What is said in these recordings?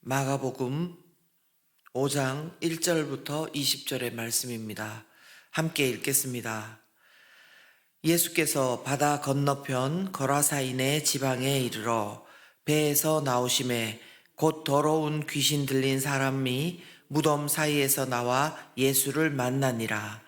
마가복음 5장 1절부터 20절의 말씀입니다. 함께 읽겠습니다. 예수께서 바다 건너편 거라사인의 지방에 이르러 배에서 나오심에 곧 더러운 귀신 들린 사람이 무덤 사이에서 나와 예수를 만나니라.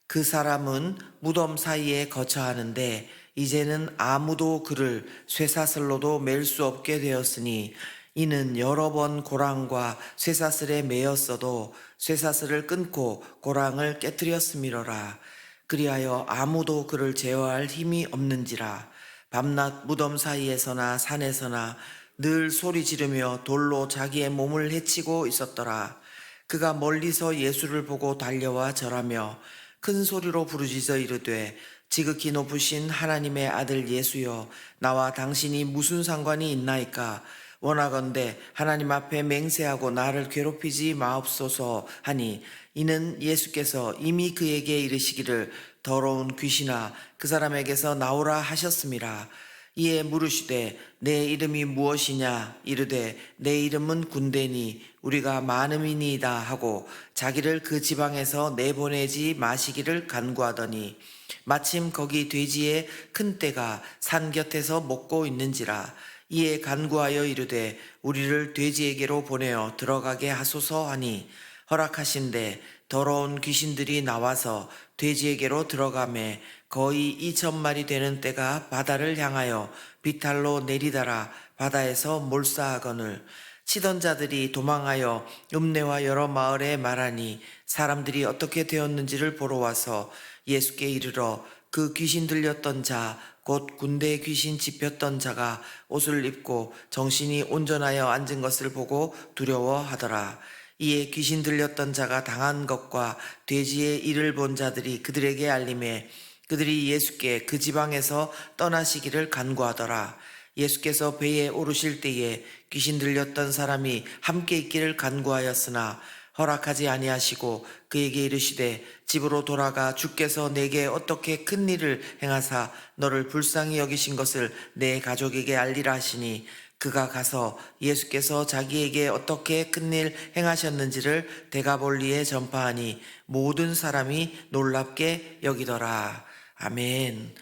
그 사람은 무덤 사이에 거처하는데 이제는 아무도 그를 쇠사슬로도 맬 수 없게 되었으니 이는 여러 번 고랑과 쇠사슬에 매였어도 쇠사슬을 끊고 고랑을 깨뜨렸음이로라. 그리하여 아무도 그를 제어할 힘이 없는지라. 밤낮 무덤 사이에서나 산에서나 늘 소리 지르며 돌로 자기의 몸을 해치고 있었더라. 그가 멀리서 예수를 보고 달려와 절하며 큰 소리로 부르짖어 이르되 지극히 높으신 하나님의 아들 예수여, 나와 당신이 무슨 상관이 있나이까? 원하건대 하나님 앞에 맹세하고 나를 괴롭히지 마옵소서 하니, 이는 예수께서 이미 그에게 이르시기를 더러운 귀신아 그 사람에게서 나오라 하셨음이라. 이에 물으시되 내 이름이 무엇이냐? 이르되 내 이름은 군대니 우리가 많음이니이다 하고 자기를 그 지방에서 내보내지 마시기를 간구하더니, 마침 거기 돼지의 큰 떼가 산 곁에서 먹고 있는지라. 이에 간구하여 이르되 우리를 돼지에게로 보내어 들어가게 하소서 하니, 허락하신대 더러운 귀신들이 나와서 돼지에게로 들어가매 거의 2,000마리 되는 떼가 바다를 향하여 비탈로 내리다라 바다에서 몰사하거늘, 치던 자들이 도망하여 읍내와 여러 마을에 말하니 사람들이 어떻게 되었는지를 보러 와서 예수께 이르러 그 귀신 들렸던 자 곧 군대 귀신 집혔던 자가 옷을 입고 정신이 온전하여 앉은 것을 보고 두려워하더라. 이에 귀신 들렸던 자가 당한 것과 돼지의 일을 본 자들이 그들에게 알림해 그들이 예수께 그 지방에서 떠나시기를 간구하더라. 예수께서 배에 오르실 때에 귀신 들렸던 사람이 함께 있기를 간구하였으나 허락하지 아니하시고 그에게 이르시되 집으로 돌아가 주께서 내게 어떻게 큰 일을 행하사 너를 불쌍히 여기신 것을 내 가족에게 알리라 하시니, 그가 가서 예수께서 자기에게 어떻게 큰일 행하셨는지를 데가볼리에 전파하니 모든 사람이 놀랍게 여기더라. 아멘.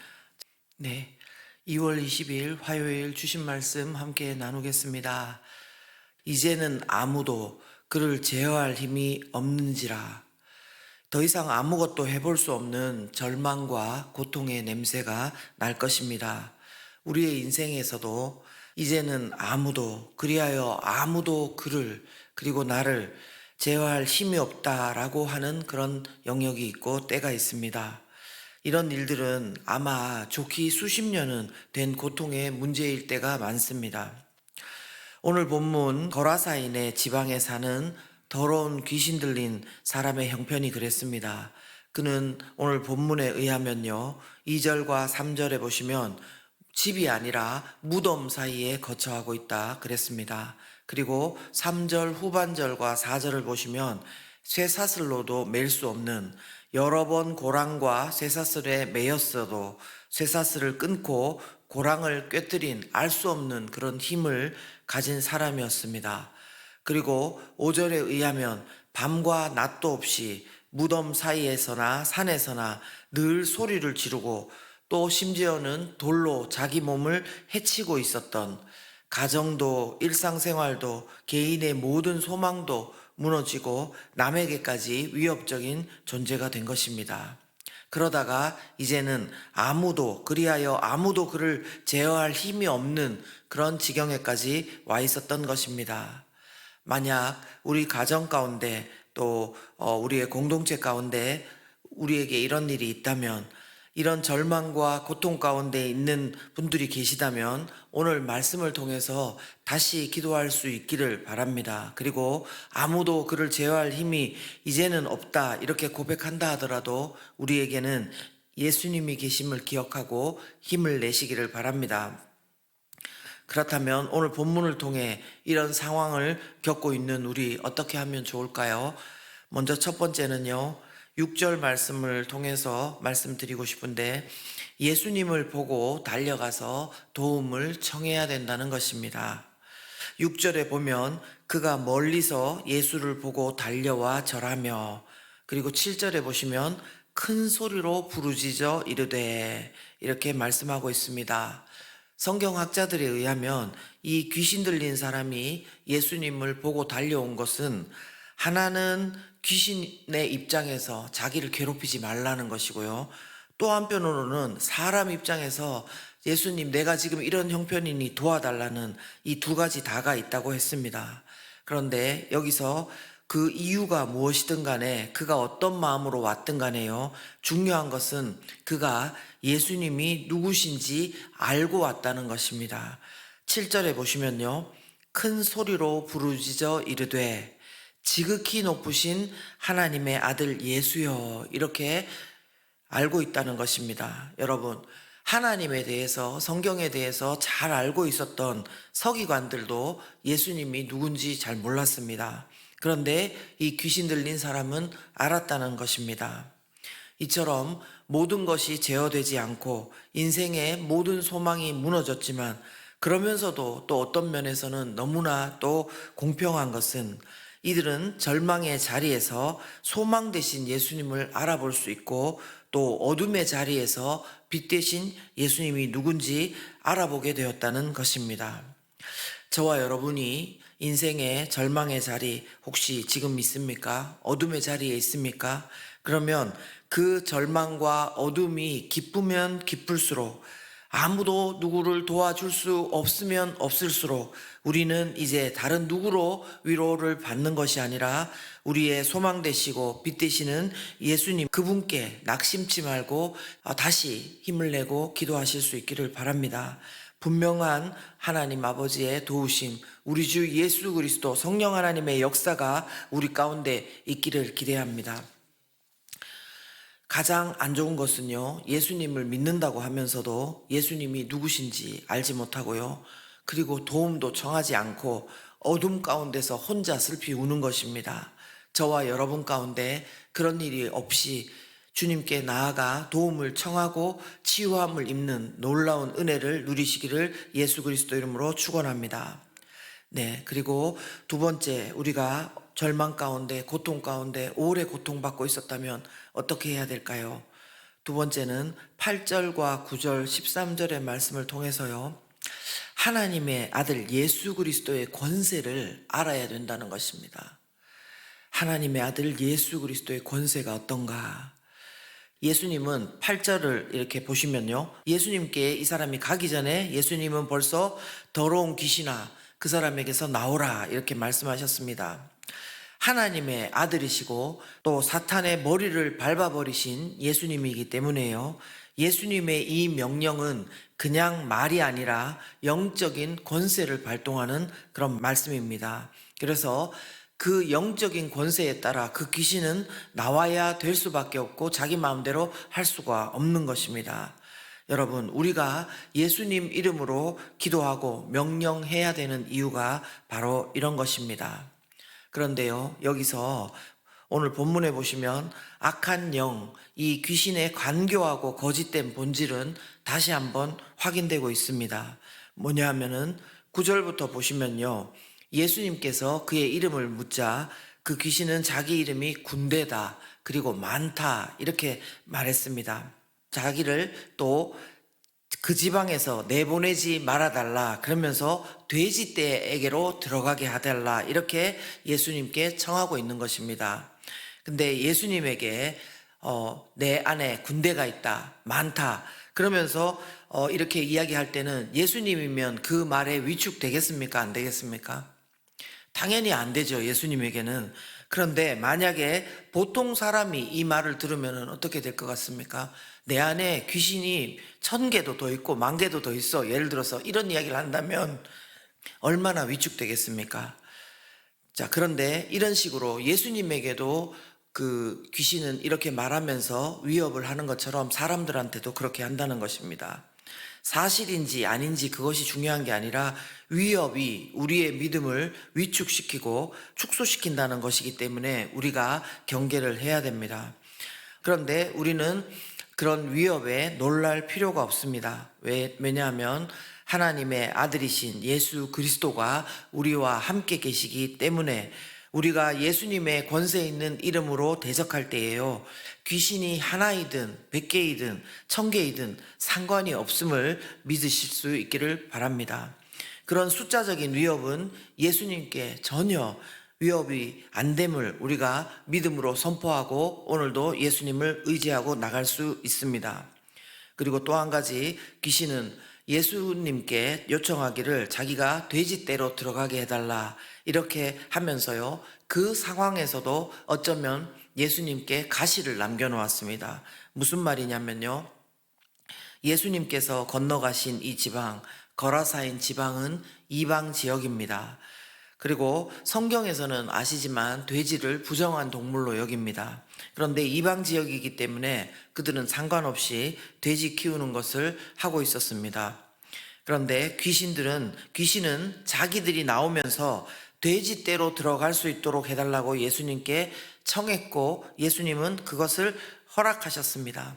네, 2월 20일 화요일 주신 말씀 함께 나누겠습니다. 이제는 아무도 그를 제어할 힘이 없는지라. 더 이상 아무것도 해볼 수 없는 절망과 고통의 냄새가 날 것입니다. 우리의 인생에서도 이제는 아무도, 그리하여 아무도 그를, 그리고 나를 제어할 힘이 없다라고 하는 그런 영역이 있고 때가 있습니다. 이런 일들은 아마 좋기 수십 년은 된 고통의 문제일 때가 많습니다. 오늘 본문 거라사인의 지방에 사는 더러운 귀신 들린 사람의 형편이 그랬습니다. 그는 오늘 본문에 의하면요, 2절과 3절에 보시면 집이 아니라 무덤 사이에 거처하고 있다 그랬습니다. 그리고 3절 후반절과 4절을 보시면 쇠사슬로도 맬 수 없는, 여러 번 고랑과 쇠사슬에 매였어도 쇠사슬을 끊고 고랑을 꿰뜨린 알 수 없는 그런 힘을 가진 사람이었습니다. 그리고 5절에 의하면 밤과 낮도 없이 무덤 사이에서나 산에서나 늘 소리를 지르고 또 심지어는 돌로 자기 몸을 해치고 있었던, 가정도 일상생활도 개인의 모든 소망도 무너지고 남에게까지 위협적인 존재가 된 것입니다. 그러다가 이제는 그리하여 아무도 그를 제어할 힘이 없는 그런 지경에까지 와 있었던 것입니다. 만약 우리 가정 가운데 또 우리의 공동체 가운데 우리에게 이런 일이 있다면, 이런 절망과 고통 가운데 있는 분들이 계시다면 오늘 말씀을 통해서 다시 기도할 수 있기를 바랍니다. 그리고 아무도 그를 제어할 힘이 이제는 없다 이렇게 고백한다 하더라도 우리에게는 예수님이 계심을 기억하고 힘을 내시기를 바랍니다. 그렇다면 오늘 본문을 통해 이런 상황을 겪고 있는 우리 어떻게 하면 좋을까요? 먼저 첫 번째는요, 6절 말씀을 통해서 말씀드리고 싶은데, 예수님을 보고 달려가서 도움을 청해야 된다는 것입니다. 6절에 보면 그가 멀리서 예수를 보고 달려와 절하며, 그리고 7절에 보시면 큰 소리로 부르짖어 이르되, 이렇게 말씀하고 있습니다. 성경학자들에 의하면 이 귀신 들린 사람이 예수님을 보고 달려온 것은, 하나는 귀신의 입장에서 자기를 괴롭히지 말라는 것이고요. 또 한편으로는 사람 입장에서 예수님, 내가 지금 이런 형편이니 도와달라는 이 두 가지 다가 있다고 했습니다. 그런데 여기서 그 이유가 무엇이든 간에, 그가 어떤 마음으로 왔든 간에요, 중요한 것은 그가 예수님이 누구신지 알고 왔다는 것입니다. 7절에 보시면요, 큰 소리로 부르짖어 이르되 지극히 높으신 하나님의 아들 예수여, 이렇게 알고 있다는 것입니다. 여러분, 하나님에 대해서, 성경에 대해서 잘 알고 있었던 서기관들도 예수님이 누군지 잘 몰랐습니다. 그런데 이 귀신 들린 사람은 알았다는 것입니다. 이처럼 모든 것이 제어되지 않고 인생의 모든 소망이 무너졌지만, 그러면서도 또 어떤 면에서는 너무나 또 공평한 것은, 이들은 절망의 자리에서 소망 대신 예수님을 알아볼 수 있고, 또 어둠의 자리에서 빛 대신 예수님이 누군지 알아보게 되었다는 것입니다. 저와 여러분이 인생의 절망의 자리 혹시 지금 있습니까? 어둠의 자리에 있습니까? 그러면 그 절망과 어둠이 깊으면 깊을수록, 아무도 누구를 도와줄 수 없으면 없을수록, 우리는 이제 다른 누구로 위로를 받는 것이 아니라 우리의 소망 되시고 빛 되시는 예수님, 그분께 낙심치 말고 다시 힘을 내고 기도하실 수 있기를 바랍니다. 분명한 하나님 아버지의 도우심, 우리 주 예수 그리스도 성령 하나님의 역사가 우리 가운데 있기를 기대합니다. 가장 안 좋은 것은요, 예수님을 믿는다고 하면서도 예수님이 누구신지 알지 못하고요, 그리고 도움도 청하지 않고 어둠 가운데서 혼자 슬피 우는 것입니다. 저와 여러분 가운데 그런 일이 없이 주님께 나아가 도움을 청하고 치유함을 입는 놀라운 은혜를 누리시기를 예수 그리스도 이름으로 축원합니다. 네, 그리고 두 번째, 우리가 절망 가운데, 고통 가운데 오래 고통받고 있었다면 어떻게 해야 될까요? 두 번째는 8절과 9절, 13절의 말씀을 통해서요, 하나님의 아들 예수 그리스도의 권세를 알아야 된다는 것입니다. 하나님의 아들 예수 그리스도의 권세가 어떤가? 예수님은 8절을 이렇게 보시면요, 예수님께 이 사람이 가기 전에 예수님은 벌써 더러운 귀신아, 그 사람에게서 나오라, 이렇게 말씀하셨습니다. 하나님의 아들이시고 또 사탄의 머리를 밟아버리신 예수님이기 때문에요, 예수님의 이 명령은 그냥 말이 아니라 영적인 권세를 발동하는 그런 말씀입니다. 그래서 그 영적인 권세에 따라 그 귀신은 나와야 될 수밖에 없고 자기 마음대로 할 수가 없는 것입니다. 여러분, 우리가 예수님 이름으로 기도하고 명령해야 되는 이유가 바로 이런 것입니다. 그런데요, 여기서 오늘 본문에 보시면 악한 영, 이 귀신의 관교하고 거짓된 본질은 다시 한번 확인되고 있습니다. 뭐냐 하면은 9절부터 보시면요, 예수님께서 그의 이름을 묻자 그 귀신은 자기 이름이 군대다, 그리고 많다, 이렇게 말했습니다. 자기를 또 그 지방에서 내보내지 말아달라, 그러면서 돼지떼에게로 들어가게 해달라, 이렇게 예수님께 청하고 있는 것입니다. 근데 예수님에게 내 안에 군대가 있다, 많다, 그러면서 이렇게 이야기할 때는 예수님이면 그 말에 위축되겠습니까? 안 되겠습니까? 당연히 안 되죠, 예수님에게는. 그런데 만약에 보통 사람이 이 말을 들으면 어떻게 될 것 같습니까? 내 안에 귀신이 1000개도 더 있고 10,000개도 더 있어, 예를 들어서 이런 이야기를 한다면 얼마나 위축되겠습니까? 자, 그런데 이런 식으로 예수님에게도 그 귀신은 이렇게 말하면서 위협을 하는 것처럼 사람들한테도 그렇게 한다는 것입니다. 사실인지 아닌지 그것이 중요한 게 아니라 위협이 우리의 믿음을 위축시키고 축소시킨다는 것이기 때문에 우리가 경계를 해야 됩니다. 그런데 우리는 그런 위협에 놀랄 필요가 없습니다. 왜냐하면 하나님의 아들이신 예수 그리스도가 우리와 함께 계시기 때문에 우리가 예수님의 권세 있는 이름으로 대적할 때에요, 귀신이 하나이든 100개이든 1000개이든 상관이 없음을 믿으실 수 있기를 바랍니다. 그런 숫자적인 위협은 예수님께 전혀 위협이 안 됨을 우리가 믿음으로 선포하고 오늘도 예수님을 의지하고 나갈 수 있습니다. 그리고 또 한 가지, 귀신은 예수님께 요청하기를 자기가 돼지떼로 들어가게 해달라 이렇게 하면서요, 그 상황에서도 어쩌면 예수님께 가시를 남겨놓았습니다. 무슨 말이냐면요, 예수님께서 건너가신 이 지방, 거라사인 지방은 이방 지역입니다. 그리고 성경에서는 아시지만 돼지를 부정한 동물로 여깁니다. 그런데 이방 지역이기 때문에 그들은 상관없이 돼지 키우는 것을 하고 있었습니다. 그런데 귀신은 자기들이 나오면서 돼지떼로 들어갈 수 있도록 해달라고 예수님께 청했고 예수님은 그것을 허락하셨습니다.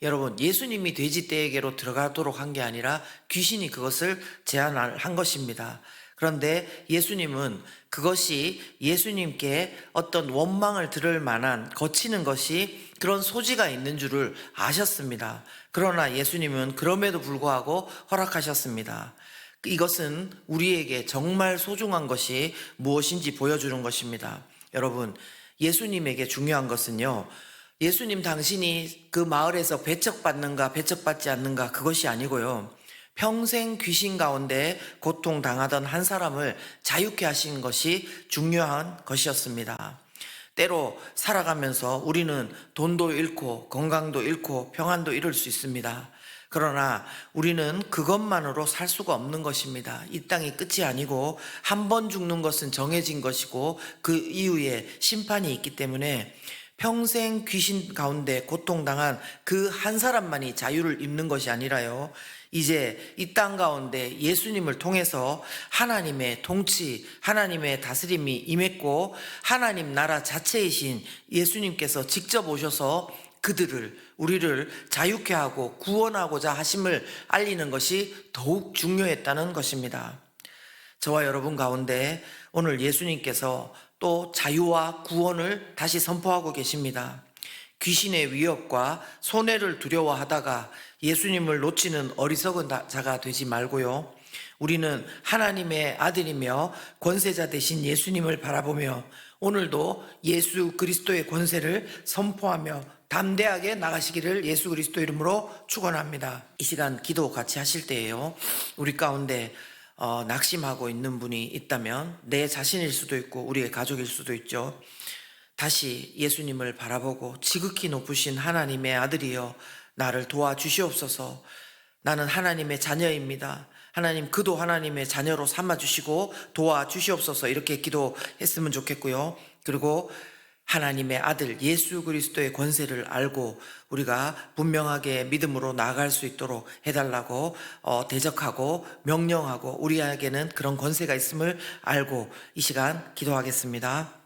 여러분, 예수님이 돼지떼에게로 들어가도록 한 게 아니라 귀신이 그것을 제안한 것입니다. 그런데 예수님은 그것이 예수님께 어떤 원망을 들을 만한 거치는 것이 그런 소지가 있는 줄을 아셨습니다. 그러나 예수님은 그럼에도 불구하고 허락하셨습니다. 이것은 우리에게 정말 소중한 것이 무엇인지 보여주는 것입니다. 여러분, 예수님에게 중요한 것은요, 예수님 당신이 그 마을에서 배척받는가 배척받지 않는가 그것이 아니고요, 평생 귀신 가운데 고통당하던 한 사람을 자유케 하신 것이 중요한 것이었습니다. 때로 살아가면서 우리는 돈도 잃고 건강도 잃고 평안도 잃을 수 있습니다. 그러나 우리는 그것만으로 살 수가 없는 것입니다. 이 땅이 끝이 아니고 한 번 죽는 것은 정해진 것이고 그 이후에 심판이 있기 때문에 평생 귀신 가운데 고통당한 그 한 사람만이 자유를 입는 것이 아니라요, 이제 이 땅 가운데 예수님을 통해서 하나님의 통치, 하나님의 다스림이 임했고 하나님 나라 자체이신 예수님께서 직접 오셔서 우리를 자유케 하고 구원하고자 하심을 알리는 것이 더욱 중요했다는 것입니다. 저와 여러분 가운데 오늘 예수님께서 또 자유와 구원을 다시 선포하고 계십니다. 귀신의 위협과 손해를 두려워하다가 예수님을 놓치는 어리석은 자가 되지 말고요, 우리는 하나님의 아들이며 권세자 되신 예수님을 바라보며 오늘도 예수 그리스도의 권세를 선포하며 담대하게 나가시기를 예수 그리스도 이름으로 축원합니다. 이 시간 기도 같이 하실 때에요, 우리 가운데 낙심하고 있는 분이 있다면 내 자신일 수도 있고 우리의 가족일 수도 있죠. 다시 예수님을 바라보고 지극히 높으신 하나님의 아들이여 나를 도와주시옵소서. 나는 하나님의 자녀입니다. 하나님, 그도 하나님의 자녀로 삼아주시고 도와주시옵소서. 이렇게 기도했으면 좋겠고요. 그리고 하나님의 아들 예수 그리스도의 권세를 알고 우리가 분명하게 믿음으로 나아갈 수 있도록 해달라고 대적하고 명령하고, 우리에게는 그런 권세가 있음을 알고 이 시간 기도하겠습니다.